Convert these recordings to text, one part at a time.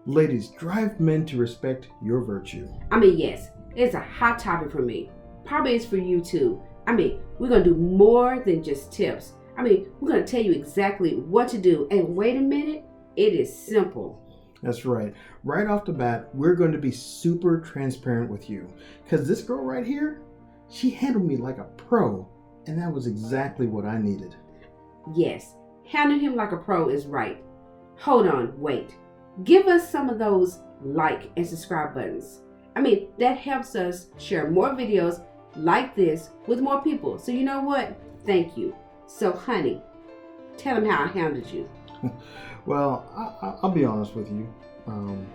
Ladies, drive men to respect your virtue. Yes, it's a hot topic for me. Probably it's for you too. We're going to do more than just tips. We're going to tell you exactly what to do. And wait a minute, it is simple. That's right. Right off the bat, we're going to be super transparent with you. Because this girl right here, she handled me like a pro. And that was exactly what I needed. Yes, handling him like a pro is right. Hold on, wait. Give us some of those like and subscribe buttons. That helps us share more videos like this with more people. So you know what? Thank you. So honey, tell them how I handled you. Well, I'll be honest with you. I'm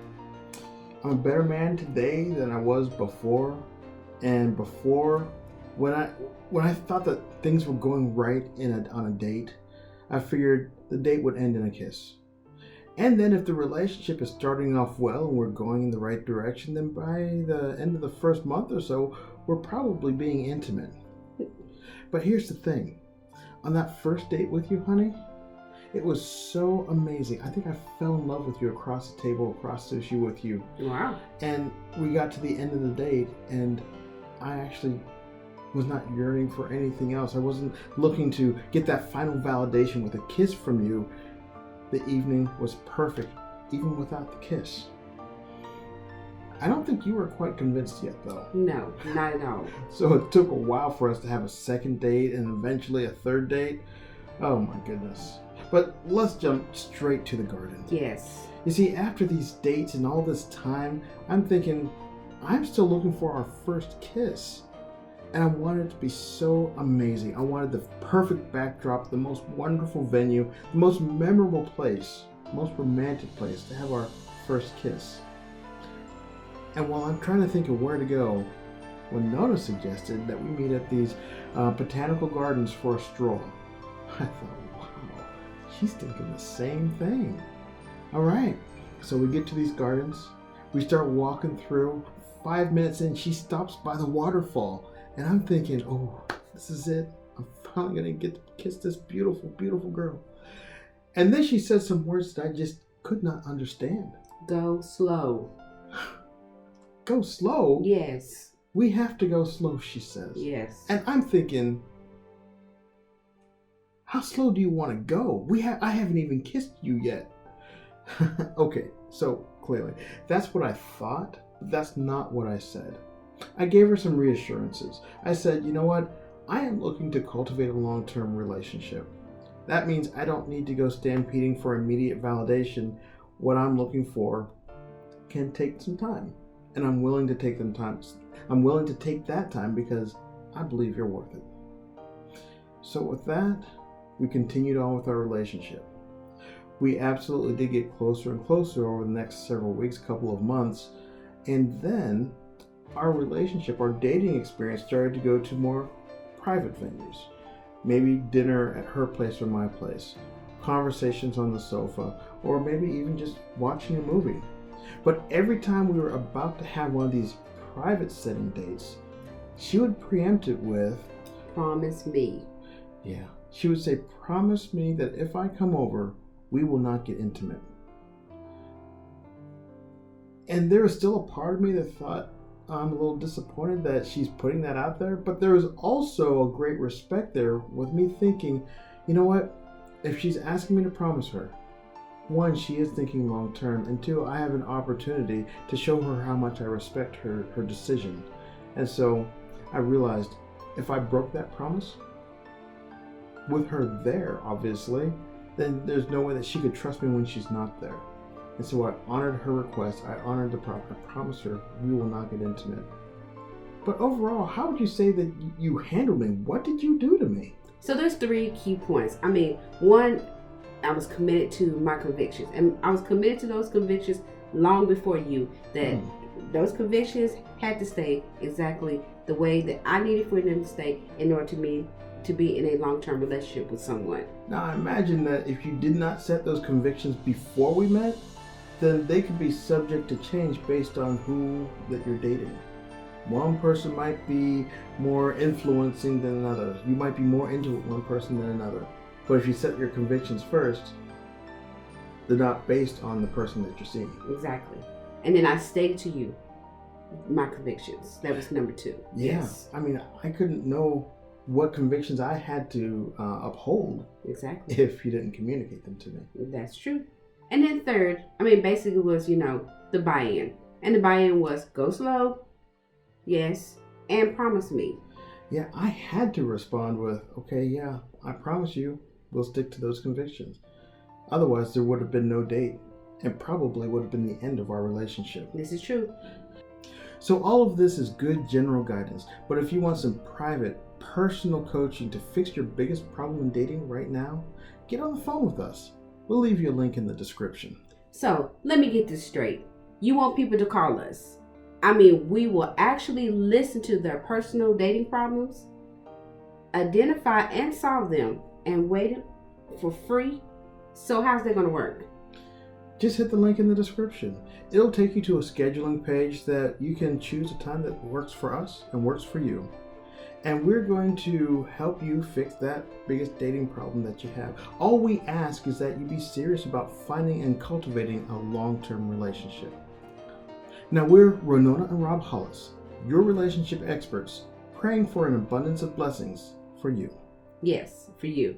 a better man today than I was before. And before, when I thought that things were going right on a date, I figured the date would end in a kiss. And then if the relationship is starting off well and we're going in the right direction, then by the end of the first month or so, we're probably being intimate. But here's the thing. On that first date with you, honey, it was so amazing. I think I fell in love with you across the table, across sushi with you. Wow. And we got to the end of the date, and I actually was not yearning for anything else. I wasn't looking to get that final validation with a kiss from you. The evening was perfect, even without the kiss. I don't think you were quite convinced yet, though. No, not at all. So it took a while for us to have a second date and eventually a third date. Oh my goodness. But let's jump straight to the garden. Yes. You see, after these dates and all this time, I'm thinking, I'm still looking for our first kiss. And I wanted it to be so amazing. I wanted the perfect backdrop, the most wonderful venue, the most memorable place, most romantic place to have our first kiss. And while I'm trying to think of where to go, Winona suggested that we meet at these botanical gardens for a stroll. I thought, wow, she's thinking the same thing. All right, so we get to these gardens. We start walking through. 5 minutes in, she stops by the waterfall. And I'm thinking, oh, this is it. I'm finally going to get to kiss this beautiful, beautiful girl. And then she says some words that I just could not understand. Go slow. Go slow? Yes. We have to go slow, she says. Yes. And I'm thinking, how slow do you want to go? I haven't even kissed you yet. Okay, so clearly, that's what I thought. That's not what I said. I gave her some reassurances. I said, you know what? I am looking to cultivate a long-term relationship. That means I don't need to go stampeding for immediate validation. What I'm looking for can take some time. And I'm willing to take them time. I'm willing to take that time because I believe you're worth it. So with that, we continued on with our relationship. We absolutely did get closer and closer over the next several weeks, couple of months. And then our relationship, our dating experience started to go to more private venues. Maybe dinner at her place or my place, conversations on the sofa, or maybe even just watching a movie. But every time we were about to have one of these private setting dates, she would preempt it with, promise me. Yeah, she would say, promise me that if I come over, we will not get intimate. And there was still a part of me that thought, I'm a little disappointed that she's putting that out there, but there was also a great respect there with me thinking, you know what, if she's asking me to promise her, one, she is thinking long term, and two, I have an opportunity to show her how much I respect her decision. And so I realized if I broke that promise, with her there, obviously, then there's no way that she could trust me when she's not there. And so I honored her request. I honored the promise. I promised her we will not get intimate. But overall, how would you say that you handled me? What did you do to me? So there's 3 key points. One, I was committed to my convictions. And I was committed to those convictions long before you. That those convictions had to stay exactly the way that I needed for them to stay in order to me to be in a long-term relationship with someone. Now I imagine that if you did not set those convictions before we met, then they could be subject to change based on who that you're dating. One person might be more influencing than another. You might be more into one person than another. But if you set your convictions first, They're not based on the person that you're seeing. Exactly. And then I stated to you my convictions. That was number 2. Yeah. Yes. I mean, I couldn't know what convictions I had to uphold Exactly. if you didn't communicate them to me. That's true. And then third, basically was, the buy-in. And the buy-in was go slow, yes, and promise me. Yeah, I had to respond with, okay, yeah, I promise you we'll stick to those convictions. Otherwise, there would have been no date and probably would have been the end of our relationship. This is true. So all of this is good general guidance, but if you want some private, personal coaching to fix your biggest problem in dating right now, get on the phone with us. We'll leave you a link in the description. So let me get this straight. You want people to call us. We will actually listen to their personal dating problems, identify and solve them, and wait for free. So how's that going to work? Just hit the link in the description. It'll take you to a scheduling page that you can choose a time that works for us and works for you. And we're going to help you fix that biggest dating problem that you have. All we ask is that you be serious about finding and cultivating a long-term relationship. Now, we're Winona and Rob Hollis, your relationship experts, praying for an abundance of blessings for you. Yes, for you.